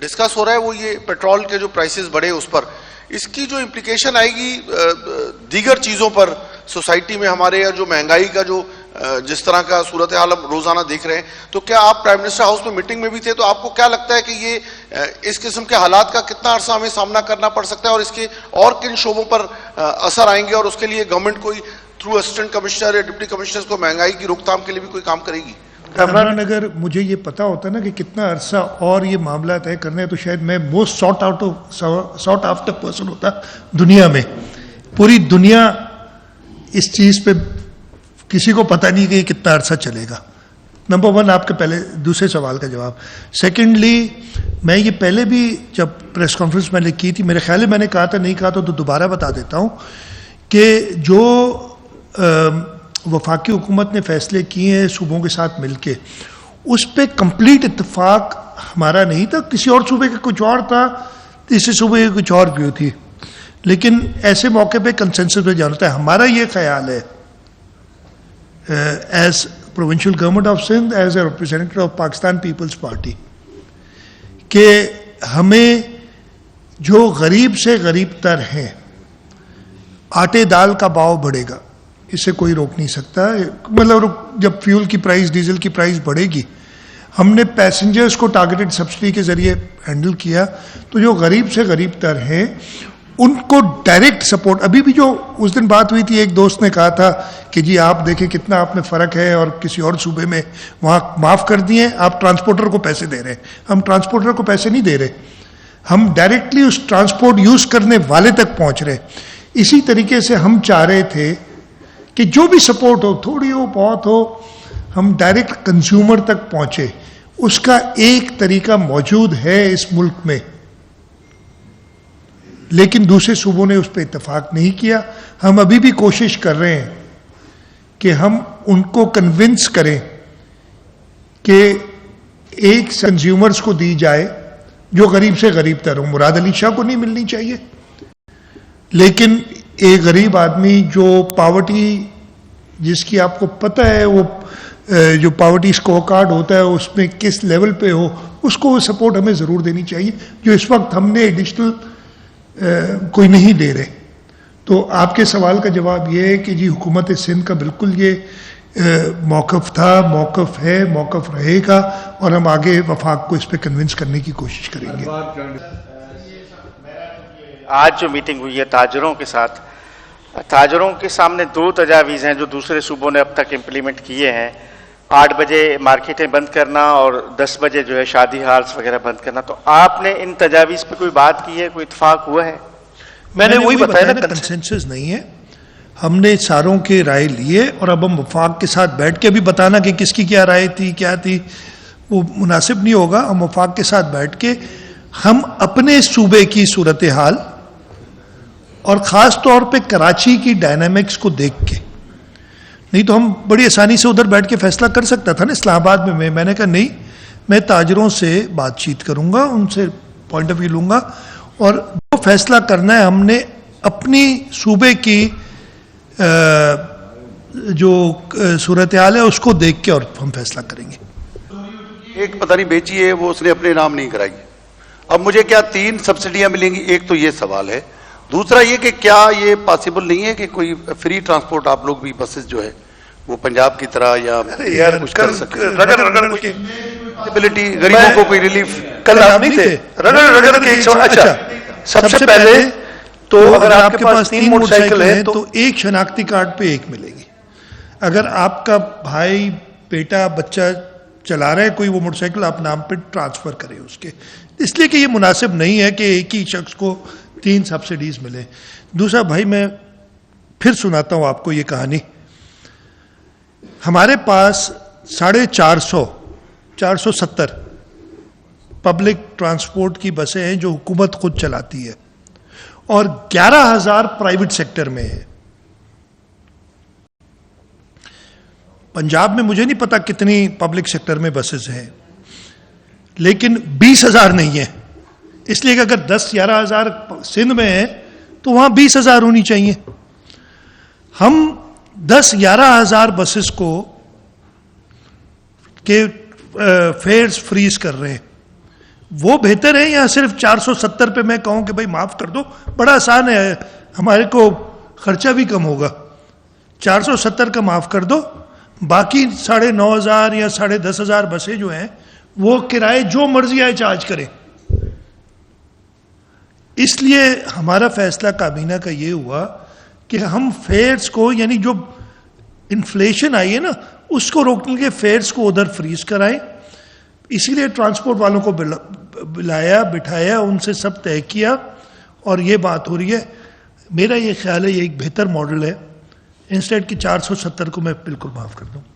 Discuss हो रहा है वो ये पेट्रोल के जो प्राइसेस बढ़े उस पर, इसकी जो इम्प्लीकेशन आएगी दीगर चीजों पर सोसाइटी में हमारे, या जो महंगाई का जो जिस तरह का सूरत हाल हम रोजाना देख रहे हैं, तो क्या आप प्राइम मिनिस्टर हाउस में मीटिंग में भी थे, तो आपको क्या लगता है कि ये इस किस्म के हालात का कितना अरसा हमें सामना करना पड़ सकता है और इसके और किन शोबों पर असर आएंगे, और उसके लिए गवर्नमेंट कोई थ्रू असिस्टेंट कमिश्नर या डिप्टी कमिश्नर को महंगाई की रोकथाम के लिए भी कोई काम करेगी? कैमरान, अगर मुझे ये पता होता ना कि कितना अरसा और ये मामला तय करना है, तो शायद मैं मोस्ट सॉर्ट आफ्टर पर्सन होता दुनिया में। पूरी दुनिया इस चीज पे किसी को पता नहीं कि ये कितना अरसा चलेगा। नंबर वन, आपके पहले दूसरे सवाल का जवाब। सेकेंडली, मैं ये पहले भी जब प्रेस कॉन्फ्रेंस मैंने की थी, मेरे ख्याल में मैंने कहा था, नहीं कहा तो दोबारा बता देता हूँ कि जो वफाकी हुकूमत ने फैसले किए हैं सूबों के साथ मिलके, उस पर कंप्लीट इत्तेफाक हमारा नहीं था, किसी और सूबे का कुछ और था, तीसरे सूबे की कुछ और व्यू थी, लेकिन ऐसे मौके पे कंसेंसस पे जाना था। हमारा ये ख्याल है as provincial government of Sindh, as a representative of Pakistan Peoples Party, कि हमें जो गरीब से गरीब तर हैं, आटे दाल का भाव बढ़ेगा, इसे कोई रोक नहीं सकता। मतलब जब फ्यूल की प्राइस, डीजल की प्राइस बढ़ेगी, हमने पैसेंजर्स को टारगेटेड सब्सिडी के जरिए हैंडल किया, तो जो गरीब से गरीब तर हैं उनको डायरेक्ट सपोर्ट। अभी भी जो उस दिन बात हुई थी, एक दोस्त ने कहा था कि जी आप देखें कितना आप में फ़र्क है और किसी और सूबे में वहाँ माफ़ कर दिए, आप ट्रांसपोर्टर को पैसे दे रहे हैं। हम ट्रांसपोर्टर को पैसे नहीं दे रहे, हम डायरेक्टली उस ट्रांसपोर्ट यूज़ करने वाले तक पहुँच रहे। इसी तरीके से हम चाह रहे थे कि जो भी सपोर्ट हो, थोड़ी हो बहुत हो, हम डायरेक्ट कंज्यूमर तक पहुँचे। उसका एक तरीका मौजूद है इस मुल्क में, लेकिन दूसरे सूबों ने उस पर इत्तेफाक नहीं किया। हम अभी भी कोशिश कर रहे हैं कि हम उनको कन्विंस करें कि एक कंज्यूमर्स को दी जाए जो गरीब से गरीब तर हो। मुराद अली शाह को नहीं मिलनी चाहिए, लेकिन एक गरीब आदमी जो पावर्टी, जिसकी आपको पता है वो जो पावर्टी स्कोर कार्ड होता है उसमें किस लेवल पे हो, उसको वो सपोर्ट हमें ज़रूर देनी चाहिए, जो इस वक्त हमने एडिशनल कोई नहीं दे रहे। तो आपके सवाल का जवाब ये है कि जी हुकूमत सिंध का बिल्कुल ये मौक़िफ़ था, मौक़िफ़ है, मौक़िफ़ रहेगा, और हम आगे वफाक को इस पर कन्विंस करने की कोशिश करेंगे। आज जो मीटिंग हुई है ताजरों के साथ, ताजरों के सामने दो तजावीज़ हैं जो दूसरे सूबों ने अब तक इम्प्लीमेंट किए हैं। 8 बजे मार्केटें बंद करना और 10 बजे जो है शादी हाल्स वगैरह बंद करना। तो आपने इन तजावीज़ पे कोई बात की है, कोई इत्तेफाक हुआ है? मैंने वही बताया ना, कंसेंसस नहीं है। हमने सारों के राय लिए और अब हम वफाक के साथ बैठ के भी बताना कि किसकी क्या राय थी, क्या थी, वो मुनासिब नहीं होगा। हम वफाक के साथ बैठ के हम अपने सूबे की सूरत हाल और ख़ास तौर पे कराची की डायनामिक्स को देख के, नहीं तो हम बड़ी आसानी से उधर बैठ के फैसला कर सकता था ना इस्लामाबाद में। मैंने कहा नहीं, मैं ताजरों से बातचीत करूंगा, उनसे पॉइंट ऑफ व्यू लूंगा, और जो फैसला करना है हमने अपनी सूबे की जो सूरत हाल है उसको देख के और हम फैसला करेंगे। एक पता नहीं बेची है वो उसने अपने नाम नहीं कराई, अब मुझे क्या 3 सब्सिडियां मिलेंगी? एक तो ये सवाल है। दूसरा ये कि क्या ये पॉसिबल नहीं है कि कोई फ्री ट्रांसपोर्ट आप लोग भी बसेस जो है वो पंजाब की तरह या यार कुछ कर सके? रगड़ के गरीबों को कोई रिलीफ? कल आप नहीं थे रगड़ के 100। अच्छा, सबसे पहले तो अगर आपके पास 3 मोटरसाइकिल है तो एक शनाख्ती कार्ड पे एक मिलेगी। अगर आपका भाई, बेटा, बच्चा चला रहा है कोई वो मोटरसाइकिल, आप नाम पे ट्रांसफर करें उसके, इसलिए कि ये मुनासिब नहीं है कि एक ही शख्स को 3 सब्सिडीज मिले। दूसरा भाई, मैं फिर सुनाता हूं आपको ये कहानी। हमारे पास 470 पब्लिक ट्रांसपोर्ट की बसें हैं जो हुकूमत खुद चलाती है, और 11,000 प्राइवेट सेक्टर में है। पंजाब में मुझे नहीं पता कितनी पब्लिक सेक्टर में बसेस हैं, लेकिन 20,000 नहीं है। इसलिए कि अगर 10-11,000 सिंध में है तो वहां 20,000 होनी चाहिए। हम 10-11,000 बसेस को के फेयर्स फ्रीज कर रहे हैं, वो बेहतर है या सिर्फ 470 पे मैं कहूं कि भाई माफ कर दो, बड़ा आसान है, हमारे को खर्चा भी कम होगा, 470 का माफ कर दो, बाकी 9,500 या 10,500 बसें जो हैं वो किराए जो मर्जी आए चार्ज करें। इसलिए हमारा फैसला काबीना का ये हुआ कि हम फेयर्स को, यानी जो इन्फ्लेशन आई है ना, उसको रोकने के फेयर्स को उधर फ्रीज कराएं। इसीलिए ट्रांसपोर्ट वालों को बुलाया, बिठाया, उनसे सब तय किया और ये बात हो रही है। मेरा ये ख्याल है ये एक बेहतर मॉडल है, इंस्टेड कि 470 को मैं बिल्कुल माफ कर दूं।